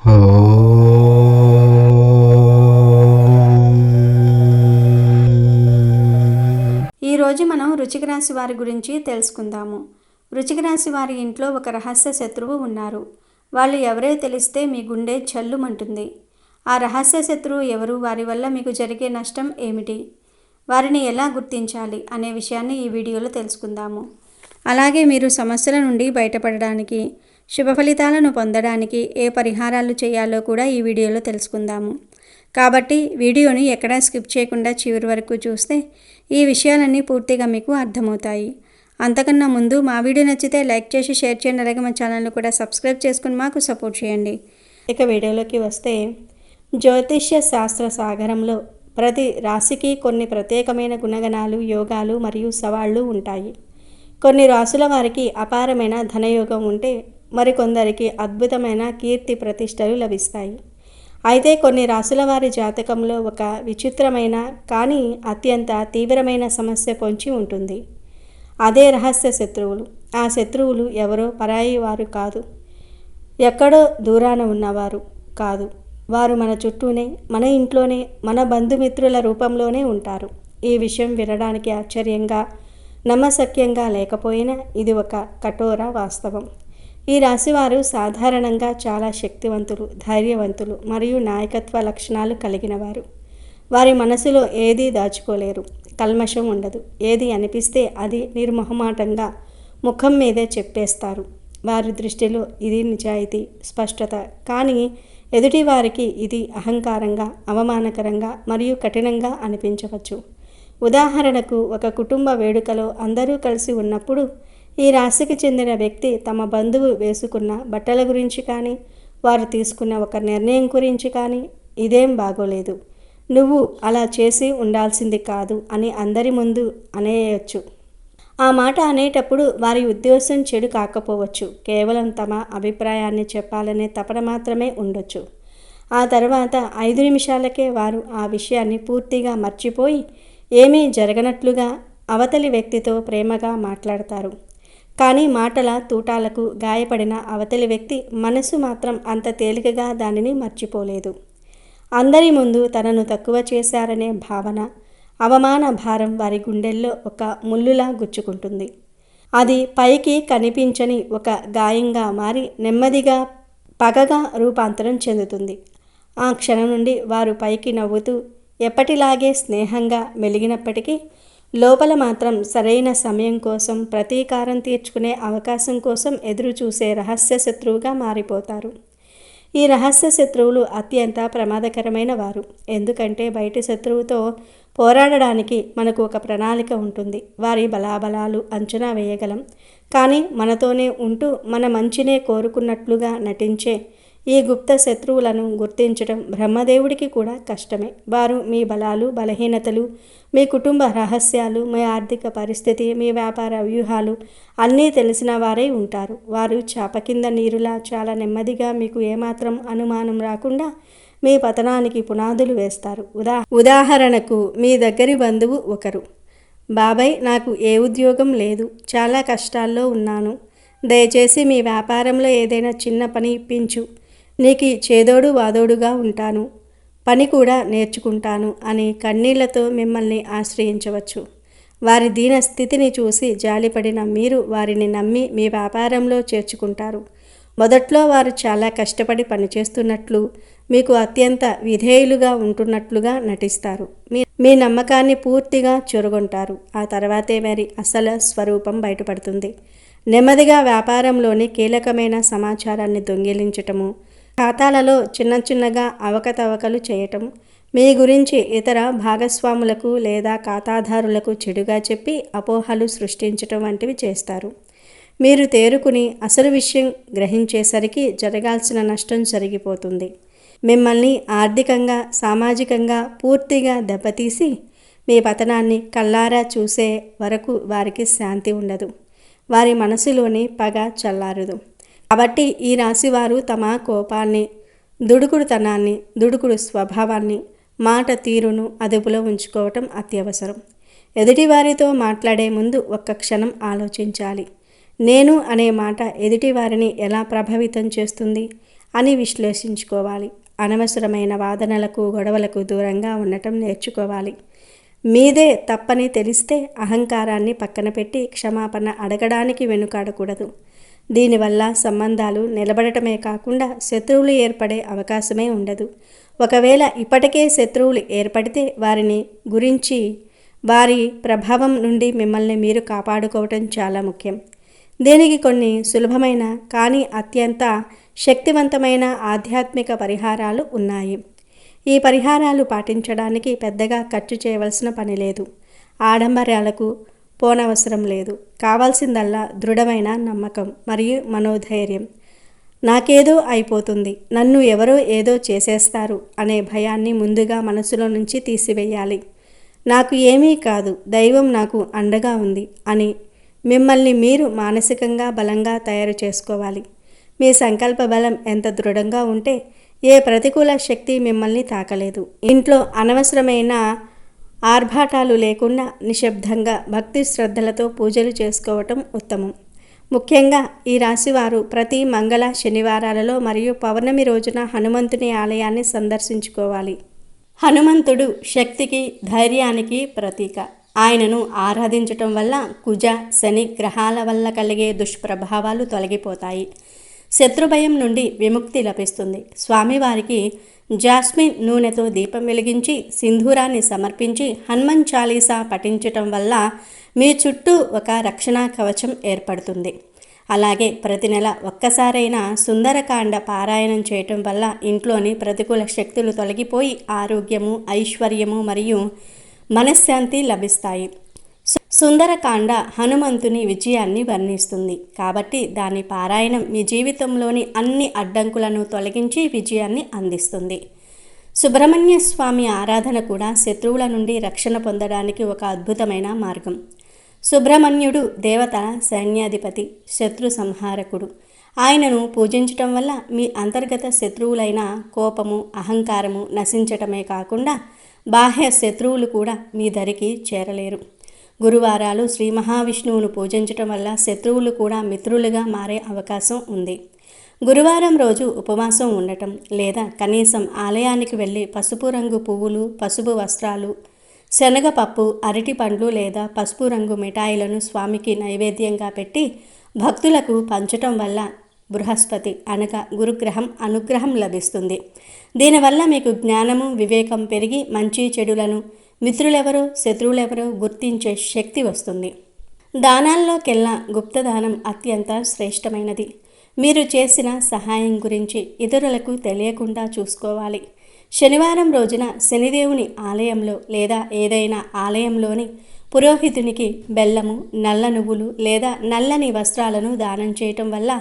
ఈరోజు మనం వృశ్చిక రాశి వారి గురించి తెలుసుకుందాము. వృశ్చిక రాశి వారి ఇంట్లో ఒక రహస్య శత్రువు ఉన్నారు. వాళ్ళు ఎవరో తెలిస్తే మీ గుండె జల్లుమంటుంది. ఆ రహస్య శత్రువు ఎవరు, వారి వల్ల మీకు జరిగే నష్టం ఏమిటి, వారిని ఎలా గుర్తించాలి అనే విషయాన్ని ఈ వీడియోలో తెలుసుకుందాము. అలాగే మీరు సమస్యల నుండి బయటపడడానికి, శుభ ఫలితాలను పొందడానికి ఏ పరిహారాలు చేయాలో కూడా ఈ వీడియోలో తెలుసుకుందాము. కాబట్టి వీడియోని ఎక్కడా స్కిప్ చేయకుండా చివరి వరకు చూస్తే ఈ విషయాలన్నీ పూర్తిగా మీకు అర్థమవుతాయి. అంతకన్నా ముందు మా వీడియో నచ్చితే లైక్ చేసి షేర్ చేయండి. అలాగే మా ఛానల్ని కూడా సబ్స్క్రైబ్ చేసుకుని మాకు సపోర్ట్ చేయండి. ఇక వీడియోలోకి వస్తే, జ్యోతిష్య శాస్త్ర సాగరంలో ప్రతి రాశికి కొన్ని ప్రత్యేకమైన గుణగణాలు, యోగాలు మరియు సవాళ్లు ఉంటాయి. కొన్ని రాశుల వారికి అపారమైన ధనయోగం ఉంటే మరికొందరికి అద్భుతమైన కీర్తి ప్రతిష్టలు లభిస్తాయి. అయితే కొన్ని రాశుల వారి జాతకంలో ఒక విచిత్రమైన కానీ అత్యంత తీవ్రమైన సమస్య పొంచి ఉంటుంది. అదే రహస్య శత్రువులు. ఆ శత్రువులు ఎవరో పరాయి వారు కాదు, ఎక్కడో దూరాన ఉన్నవారు కాదు. వారు మన చుట్టూనే, మన ఇంట్లోనే, మన బంధుమిత్రుల రూపంలోనే ఉంటారు. ఈ విషయం వినడానికి ఆశ్చర్యంగా, నమ్మశక్యంగా లేకపోయినా ఇది ఒక కఠోర వాస్తవం. ఈ రాశివారు సాధారణంగా చాలా శక్తివంతులు, ధైర్యవంతులు మరియు నాయకత్వ లక్షణాలు కలిగిన వారు. వారి మనసులో ఏదీ దాచుకోలేరు, కల్మషం ఉండదు. ఏది అనిపిస్తే అది నిర్మొహమాటంగా ముఖం మీదే చెప్పేస్తారు. వారి దృష్టిలో ఇది నిజాయితీ, స్పష్టత. కానీ ఎదుటి వారికి ఇది అహంకారంగా, అవమానకరంగా మరియు కఠినంగా అనిపించవచ్చు. ఉదాహరణకు, ఒక కుటుంబ వేడుకలో అందరూ కలిసి ఉన్నప్పుడు ఈ రాశికి చెందిన వ్యక్తి తమ బంధువు వేసుకున్న బట్టల గురించి కానీ, వారు తీసుకున్న ఒక నిర్ణయం గురించి కానీ, ఇదేం బాగోలేదు, నువ్వు అలా చేసి ఉండాల్సింది కాదు అని అందరి ముందు అనేయచ్చు. ఆ మాట అనేటప్పుడు వారి ఉద్దేశం చెడు కాకపోవచ్చు, కేవలం తమ అభిప్రాయాన్ని చెప్పాలనే తపన మాత్రమే ఉండొచ్చు. ఆ తర్వాత 5 నిమిషాలకే వారు ఆ విషయాన్ని పూర్తిగా మర్చిపోయి ఏమీ జరగనట్లుగా అవతలి వ్యక్తితో ప్రేమగా మాట్లాడతారు. కానీ మాటల తూటాలకు గాయపడిన అవతలి వ్యక్తి మనసు మాత్రం అంత తేలికగా దానిని మర్చిపోలేదు. అందరి ముందు తనను తక్కువ చేశారనే భావన, అవమాన భారం వారి గుండెల్లో ఒక ముల్లులా గుచ్చుకుంటుంది. అది పైకి కనిపించని ఒక గాయంగా మారి నెమ్మదిగా పగగా రూపాంతరం చెందుతుంది. ఆ క్షణం నుండి వారు పైకి నవ్వుతూ, ఎప్పటిలాగే స్నేహంగా మెలిగినప్పటికీ లోపల మాత్రం సరైన సమయం కోసం, ప్రతీకారం తీర్చుకునే అవకాశం కోసం ఎదురు చూసే రహస్య శత్రువుగా మారిపోతారు. ఈ రహస్య శత్రువులు అత్యంత ప్రమాదకరమైన వారు. ఎందుకంటే బయటి శత్రువుతో పోరాడడానికి మనకు ఒక ప్రణాళిక ఉంటుంది. వారి బలాబలాలు అంచనా వేయగలం. కానీ మనతోనే ఉంటూ మన మంచినే కోరుకున్నట్లుగా నటించే ఈ గుప్త శత్రువులను గుర్తించడం బ్రహ్మదేవుడికి కూడా కష్టమే. వారు మీ బలాలు, బలహీనతలు, మీ కుటుంబ రహస్యాలు, మీ ఆర్థిక పరిస్థితి, మీ వ్యాపార వ్యూహాలు అన్నీ తెలిసిన వారై ఉంటారు. వారు చాప కింద నీరులా చాలా నెమ్మదిగా, మీకు ఏమాత్రం అనుమానం రాకుండా మీ పతనానికి పునాదులు వేస్తారు. ఉదాహరణకు, మీ దగ్గరి బంధువు ఒకరు, బాబాయ్ నాకు ఏ ఉద్యోగం లేదు, చాలా కష్టాల్లో ఉన్నాను, దయచేసి మీ వ్యాపారంలో ఏదైనా చిన్న పని ఇప్పించు, నీకు చేదోడు వాదోడుగా ఉంటాను, పని కూడా నేర్చుకుంటాను అని కన్నీళ్లతో మిమ్మల్ని ఆశ్రయించవచ్చు. వారి దీన స్థితిని చూసి జాలిపడిన మీరు వారిని నమ్మి మీ వ్యాపారంలో చేర్చుకుంటారు. మొదట్లో వారు చాలా కష్టపడి పనిచేస్తున్నట్లు, మీకు అత్యంత విధేయులుగా ఉంటున్నట్లుగా నటిస్తారు. మీ నమ్మకాన్ని పూర్తిగా చొరగొంటారు. ఆ తర్వాతే వారి అసలు స్వరూపం బయటపడుతుంది. నెమ్మదిగా వ్యాపారంలోని కీలకమైన సమాచారాన్ని దొంగిలించటము, ఖాతాలలో చిన్నగా అవకతవకలు చేయటం, మీ గురించి ఇతర భాగస్వాములకు లేదా ఖాతాదారులకు చెడుగా చెప్పి అపోహలు సృష్టించటం వంటివి చేస్తారు. మీరు తేరుకుని అసలు విషయం గ్రహించేసరికి జరగాల్సిన నష్టం జరిగిపోతుంది. మిమ్మల్ని ఆర్థికంగా, సామాజికంగా పూర్తిగా దెబ్బతీసి మీ పతనాన్ని కళ్ళారా చూసే వరకు వారికి శాంతి ఉండదు. వారి మనసులోని పగ చల్లారదు. కాబట్టి ఈ రాశివారు తమ కోపాన్ని, దుడుకుడుతనాన్ని, దుడుకుడు స్వభావాన్ని, మాట తీరును అదుపులో ఉంచుకోవటం అత్యవసరం. ఎదుటివారితో మాట్లాడే ముందు ఒక్క క్షణం ఆలోచించాలి. నేను అనే మాట ఎదుటివారిని ఎలా ప్రభావితం చేస్తుంది, అని విశ్లేషించుకోవాలి. అనవసరమైన వాదనలకు, గొడవలకు దూరంగా ఉండటం నేర్చుకోవాలి. మీదే తప్పని తెలిస్తే అహంకారాన్ని పక్కన పెట్టి క్షమాపణ అడగడానికి వెనుకాడకూడదు. దీనివల్ల సంబంధాలు నిలబడటమే కాకుండా శత్రువులు ఏర్పడే అవకాశమే ఉండదు. ఒకవేళ ఇప్పటికే శత్రువులు ఏర్పడితే వారిని గురించి, వారి ప్రభావం నుండి మిమ్మల్ని మీరు కాపాడుకోవటం చాలా ముఖ్యం. దీనికి కొన్ని సులభమైన కానీ అత్యంత శక్తివంతమైన ఆధ్యాత్మిక పరిహారాలు ఉన్నాయి. ఈ పరిహారాలు పాటించడానికి పెద్దగా ఖర్చు చేయవలసిన పని లేదు. ఆడంబరాలకు పోనవసరం లేదు. కావాల్సిందల్లా దృఢమైన నమ్మకం మరియు మనోధైర్యం. నాకేదో అయిపోతుంది, నన్ను ఎవరో ఏదో చేసేస్తారు అనే భయాన్ని ముందుగా మనసులో నుంచి తీసివేయాలి. నాకు ఏమీ కాదు, దైవం నాకు అండగా ఉంది అని మిమ్మల్ని మీరు మానసికంగా బలంగా తయారు చేసుకోవాలి. మీ సంకల్ప బలం ఎంత దృఢంగా ఉంటే ఏ ప్రతికూల శక్తి మిమ్మల్ని తాకలేదు. ఇంట్లో అనవసరమైన ఆర్భాటాలు లేకుండా నిశ్శబ్దంగా భక్తి శ్రద్ధలతో పూజలు చేసుకోవటం ఉత్తమం. ముఖ్యంగా ఈ రాశివారు ప్రతి మంగళ, శనివారాలలో మరియు పౌర్ణమి రోజున హనుమంతుని ఆలయాన్ని సందర్శించుకోవాలి. హనుమంతుడు శక్తికి, ధైర్యానికి ప్రతీక. ఆయనను ఆరాధించటం వల్ల కుజ, శని గ్రహాల వల్ల కలిగే దుష్ప్రభావాలు తొలగిపోతాయి. శత్రుభయం నుండి విముక్తి లభిస్తుంది. స్వామివారికి జాస్మిన్ నూనెతో దీపం వెలిగించి సింధూరాన్ని సమర్పించి హనుమాన్ చాలీసా పఠించటం వల్ల మీ చుట్టూ ఒక రక్షణ కవచం ఏర్పడుతుంది. అలాగే ప్రతి నెల ఒక్కసారైనా సుందరకాండ పారాయణం చేయటం వల్ల ఇంట్లోని ప్రతికూల శక్తులు తొలగిపోయి ఆరోగ్యము, ఐశ్వర్యము మరియు మనశ్శాంతి లభిస్తాయి. సుందరకాండ హనుమంతుని విజయాన్ని వర్ణిస్తుంది కాబట్టి దాని పారాయణం మీ జీవితంలోని అన్ని అడ్డంకులను తొలగించి విజయాన్ని అందిస్తుంది. సుబ్రహ్మణ్య స్వామి ఆరాధన కూడా శత్రువుల నుండి రక్షణ పొందడానికి ఒక అద్భుతమైన మార్గం. సుబ్రహ్మణ్యుడు దేవతల సైన్యాధిపతి, శత్రు సంహారకుడు. ఆయనను పూజించటం వల్ల మీ అంతర్గత శత్రువులైన కోపము, అహంకారము నశించటమే కాకుండా బాహ్య శత్రువులు కూడా మీ దరికి చేరలేరు. గురువారాలు శ్రీ మహావిష్ణువును పూజించటం వల్ల శత్రువులు కూడా మిత్రులుగా మారే అవకాశం ఉంది. గురువారం రోజు ఉపవాసం ఉండటం లేదా కనీసం ఆలయానికి వెళ్ళి పసుపు రంగు పువ్వులు, పసుపు వస్త్రాలు, శనగపప్పు, అరటి పండ్లు లేదా పసుపు రంగు మిఠాయిలను స్వామికి నైవేద్యంగా పెట్టి భక్తులకు పంచటం వల్ల బృహస్పతి అనగా గురుగ్రహం అనుగ్రహం లభిస్తుంది. దీనివల్ల మీకు జ్ఞానము, వివేకం పెరిగి మంచి చెడులను, మిత్రులెవరో శత్రువులెవరో గుర్తించే శక్తి వస్తుంది. దానాల్లోకెల్లా గుప్తదానం అత్యంత శ్రేష్టమైనది. మీరు చేసిన సహాయం గురించి ఇతరులకు తెలియకుండా చూసుకోవాలి. శనివారం రోజున శనిదేవుని ఆలయంలో లేదా ఏదైనా ఆలయంలోని పురోహితునికి బెల్లము, నల్ల నువ్వులు లేదా నల్లని వస్త్రాలను దానం చేయటం వల్ల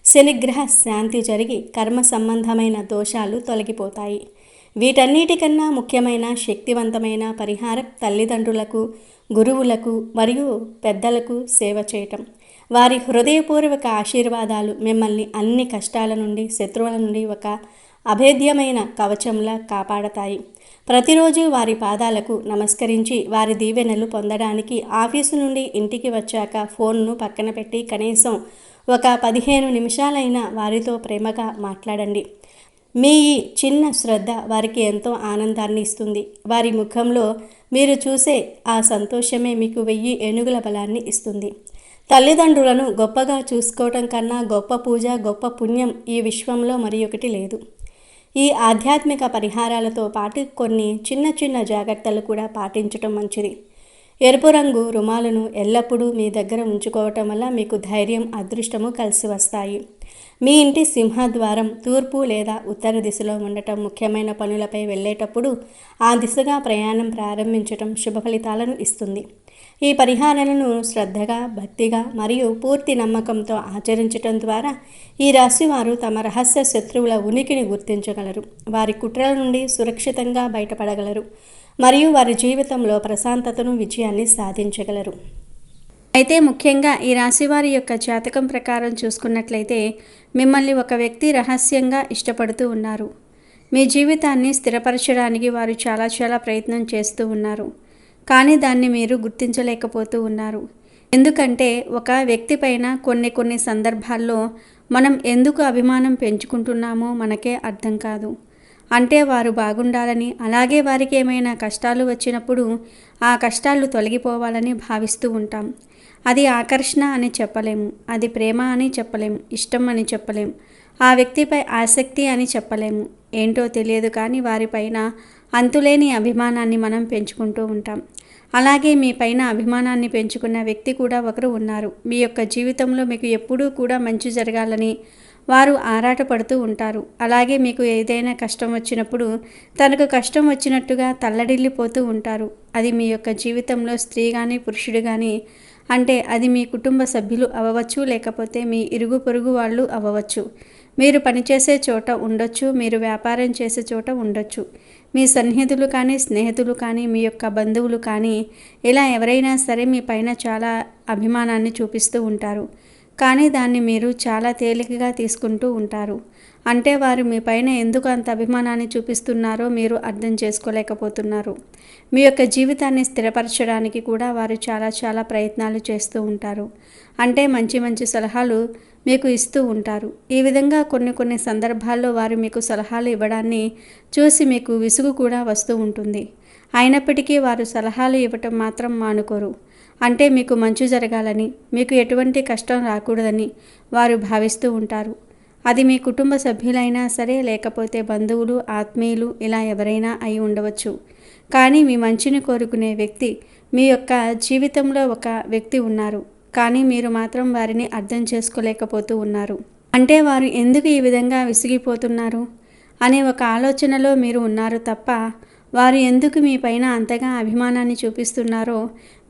శనిగ్రహ శాంతి జరిగి కర్మ సంబంధమైన దోషాలు తొలగిపోతాయి. వీటన్నిటికన్నా ముఖ్యమైన శక్తివంతమైన పరిహారం తల్లిదండ్రులకు, గురువులకు మరియు పెద్దలకు సేవ చేయటం. వారి హృదయపూర్వక ఆశీర్వాదాలు మిమ్మల్ని అన్ని కష్టాల నుండి, శత్రువుల నుండి ఒక అభేద్యమైన కవచంలా కాపాడతాయి. ప్రతిరోజు వారి పాదాలకు నమస్కరించి వారి దీవెనలు పొందడానికి ఆఫీసు నుండి ఇంటికి వచ్చాక ఫోన్ను పక్కన పెట్టి కనీసం ఒక 15 నిమిషాలైనా వారితో ప్రేమగా మాట్లాడండి. మీ ఈ చిన్న శ్రద్ధ వారికి ఎంతో ఆనందాన్ని ఇస్తుంది. వారి ముఖంలో మీరు చూసే ఆ సంతోషమే మీకు 1000 ఏనుగుల బలాన్ని ఇస్తుంది. తల్లిదండ్రులను గొప్పగా చూసుకోవటం కన్నా గొప్ప పూజ, గొప్ప పుణ్యం ఈ విశ్వంలో మరి ఒకటి లేదు. ఈ ఆధ్యాత్మిక పరిహారాలతో పాటు కొన్ని చిన్న చిన్న జాగ్రత్తలు కూడా పాటించటం మంచిది. ఎరుపు రంగు రుమాలను ఎల్లప్పుడూ మీ దగ్గర ఉంచుకోవటం వల్ల మీకు ధైర్యం, అదృష్టము కలిసి వస్తాయి. మీ ఇంటి సింహద్వారం తూర్పు లేదా ఉత్తర దిశలో ఉండటం, ముఖ్యమైన పనులపై వెళ్ళేటప్పుడు ఆ దిశగా ప్రయాణం ప్రారంభించటం శుభ ఫలితాలను ఇస్తుంది. ఈ పరిహారాలను శ్రద్ధగా, భక్తిగా మరియు పూర్తి నమ్మకంతో ఆచరించటం ద్వారా ఈ రాశి వారు తమ రహస్య శత్రువుల ఉనికిని గుర్తించగలరు, వారి కుట్రల నుండి సురక్షితంగా బయటపడగలరు మరియు వారి జీవితంలో ప్రశాంతతను, విజయాన్ని సాధించగలరు. అయితే ముఖ్యంగా ఈ రాశివారి యొక్క జాతకం ప్రకారం చూసుకున్నట్లయితే మిమ్మల్ని ఒక వ్యక్తి రహస్యంగా ఇష్టపడుతూ ఉన్నారు. మీ జీవితాన్ని స్థిరపరచడానికి వారు చాలా ప్రయత్నం చేస్తూ ఉన్నారు. కానీ దాన్ని మీరు గుర్తించలేకపోతూ ఉన్నారు. ఎందుకంటే ఒక వ్యక్తి పైన కొన్ని సందర్భాల్లో మనం ఎందుకు అభిమానం పెంచుకుంటున్నామో మనకే అర్థం కాదు. అంటే వారు బాగుండాలని, అలాగే వారికి ఏమైనా కష్టాలు వచ్చినప్పుడు ఆ కష్టాలు తొలగిపోవాలని భావిస్తూ ఉంటాం. అది ఆకర్షణ అని చెప్పలేము, అది ప్రేమ అని చెప్పలేము, ఇష్టం అని చెప్పలేము, ఆ వ్యక్తిపై ఆసక్తి అని చెప్పలేము. ఏంటో తెలియదు కానీ వారిపైన అంతులేని అభిమానాన్ని మనం పెంచుకుంటూ ఉంటాం. అలాగే మీ పైన అభిమానాన్ని పెంచుకున్న వ్యక్తి కూడా ఒకరు ఉన్నారు. మీ యొక్క జీవితంలో మీకు ఎప్పుడూ కూడా మంచి జరగాలని వారు ఆరాటపడుతూ ఉంటారు. అలాగే మీకు ఏదైనా కష్టం వచ్చినప్పుడు తనకు కష్టం వచ్చినట్టుగా తల్లడిల్లిపోతూ ఉంటారు. అది మీ యొక్క జీవితంలో స్త్రీ కానీ పురుషుడు కానీ, అంటే అది మీ కుటుంబ సభ్యులు అవ్వవచ్చు, లేకపోతే మీ ఇరుగు పొరుగు వాళ్ళు అవ్వవచ్చు, మీరు పనిచేసే చోట ఉండొచ్చు, మీరు వ్యాపారం చేసే చోట ఉండొచ్చు, మీ సన్నిహితులు కానీ స్నేహితులు కానీ మీ యొక్క బంధువులు కానీ, ఇలా ఎవరైనా సరే మీ పైన చాలా అభిమానాన్ని చూపిస్తూ ఉంటారు. కానీ దాన్ని మీరు చాలా తేలికగా తీసుకుంటూ ఉంటారు. అంటే వారు మీ పైన ఎందుకు అంత అభిమానాన్ని చూపిస్తున్నారో మీరు అర్థం చేసుకోలేకపోతున్నారు. మీ యొక్క జీవితాన్ని స్థిరపరచడానికి కూడా వారు చాలా ప్రయత్నాలు చేస్తూ ఉంటారు. అంటే మంచి మంచి సలహాలు మీకు ఇస్తూ ఉంటారు. ఈ విధంగా కొన్ని సందర్భాల్లో వారు మీకు సలహాలు ఇవ్వడాన్ని చూసి మీకు విసుగు కూడా వస్తూ ఉంటుంది. అయినప్పటికీ వారు సలహాలు ఇవ్వటం మాత్రం మానుకోరు. అంటే మీకు మంచి జరగాలని, మీకు ఎటువంటి కష్టం రాకూడదని వారు భావిస్తూ ఉంటారు. అది మీ కుటుంబ సభ్యులైనా సరే, లేకపోతే బంధువులు, ఆత్మీయులు, ఇలా ఎవరైనా అయి ఉండవచ్చు. కానీ మీ మంచిని కోరుకునే వ్యక్తి, మీ యొక్క జీవితంలో ఒక వ్యక్తి ఉన్నారు. కానీ మీరు మాత్రం వారిని అర్థం చేసుకోలేకపోతూ ఉన్నారు. అంటే వారు ఎందుకు ఈ విధంగా విసిగిపోతున్నారు అనే ఒక ఆలోచనలో మీరు ఉన్నారు తప్ప, వారు ఎందుకు మీ పైన అంతగా అభిమానాన్ని చూపిస్తున్నారో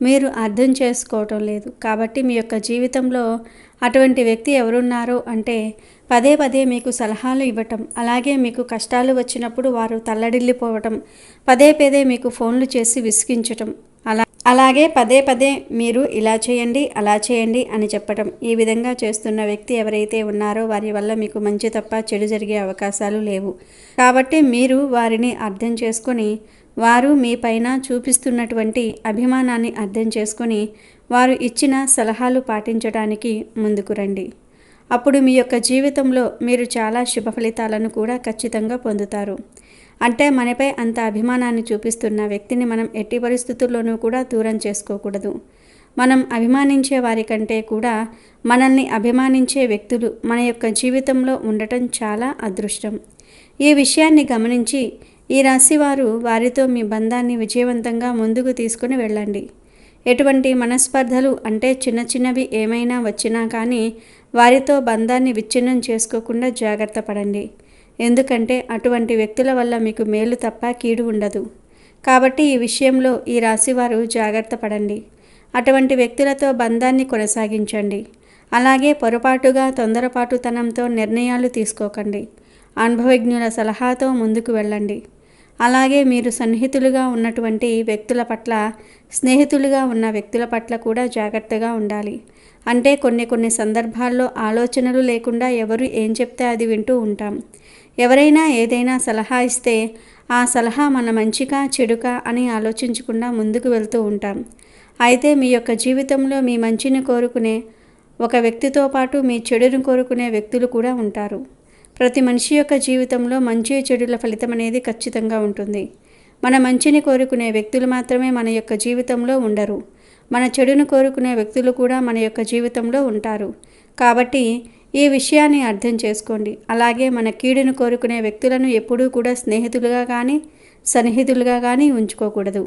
మీరు అర్థం చేసుకోవటం లేదు. కాబట్టి మీ యొక్క జీవితంలో అటువంటి వ్యక్తి ఎవరున్నారో అంటే పదే మీకు సలహాలు ఇవ్వటం, అలాగే మీకు కష్టాలు వచ్చినప్పుడు వారు తల్లడిల్లిపోవటం, పదే మీకు ఫోన్లు చేసి విసిగించటం, అలాగే పదే మీరు ఇలా చేయండి అలా చేయండి అని చెప్పటం. ఈ విధంగా చేస్తున్న వ్యక్తి ఎవరైతే ఉన్నారో వారి వల్ల మీకు మంచి తప్ప చెడు జరిగే అవకాశాలు లేవు. కాబట్టి మీరు వారిని అర్థం చేసుకొని, వారు మీ పైన చూపిస్తున్నటువంటి అభిమానాన్ని అర్థం చేసుకొని వారు ఇచ్చిన సలహాలు పాటించడానికి ముందుకు రండి. అప్పుడు మీ యొక్క జీవితంలో మీరు చాలా శుభ ఫలితాలను కూడా ఖచ్చితంగా పొందుతారు. అంటే మనపై అంత అభిమానాన్ని చూపిస్తున్న వ్యక్తిని మనం ఎట్టి పరిస్థితుల్లోనూ కూడా దూరం చేసుకోకూడదు. మనం అభిమానించే వారికంటే కూడా మనల్ని అభిమానించే వ్యక్తులు మన యొక్క జీవితంలో ఉండటం చాలా అదృష్టం. ఈ విషయాన్ని గమనించి ఈ రాశివారు వారితో మీ బంధాన్ని విజయవంతంగా ముందుకు తీసుకుని వెళ్ళండి. ఎటువంటి మనస్పర్ధలు అంటే చిన్నవి ఏమైనా వచ్చినా కానీ వారితో బంధాన్ని విచ్ఛిన్నం చేసుకోకుండా జాగ్రత్త పడండి. ఎందుకంటే అటువంటి వ్యక్తుల వల్ల మీకు మేలు తప్ప కీడు ఉండదు. కాబట్టి ఈ విషయంలో ఈ రాశివారు జాగ్రత్త పడండి. అటువంటి వ్యక్తులతో బంధాన్ని కొనసాగించండి. అలాగే పొరపాటుగా తొందరపాటుతనంతో నిర్ణయాలు తీసుకోకండి. అనుభవజ్ఞుల సలహాతో ముందుకు వెళ్ళండి. అలాగే మీరు సన్నిహితులుగా ఉన్నటువంటి వ్యక్తుల పట్ల, స్నేహితులుగా ఉన్న వ్యక్తుల పట్ల కూడా జాగ్రత్తగా ఉండాలి. అంటే కొన్ని సందర్భాల్లో ఆలోచనలు లేకుండా ఎవరు ఏం చెప్తే అది వింటూ ఉంటాం. ఎవరైనా ఏదైనా సలహా ఇస్తే ఆ సలహా మన మంచికా చెడుకా అని ఆలోచించకుండా ముందుకు వెళ్తూ ఉంటాం. అయితే మీ యొక్క జీవితంలో మీ మంచిని కోరుకునే ఒక వ్యక్తితో పాటు మీ చెడును కోరుకునే వ్యక్తులు కూడా ఉంటారు. ప్రతి మనిషి యొక్క జీవితంలో మంచి చెడుల ఫలితం అనేది ఖచ్చితంగా ఉంటుంది. మన మంచిని కోరుకునే వ్యక్తులు మాత్రమే మన యొక్క జీవితంలో ఉండరు. మన చెడును కోరుకునే వ్యక్తులు కూడా మన యొక్క జీవితంలో ఉంటారు. కాబట్టి ఈ విషయాన్ని అర్థం చేసుకోండి. అలాగే మన కీడును కోరుకునే వ్యక్తులను ఎప్పుడూ కూడా స్నేహితులుగా కానీ సన్నిహితులుగా కానీ ఉంచుకోకూడదు.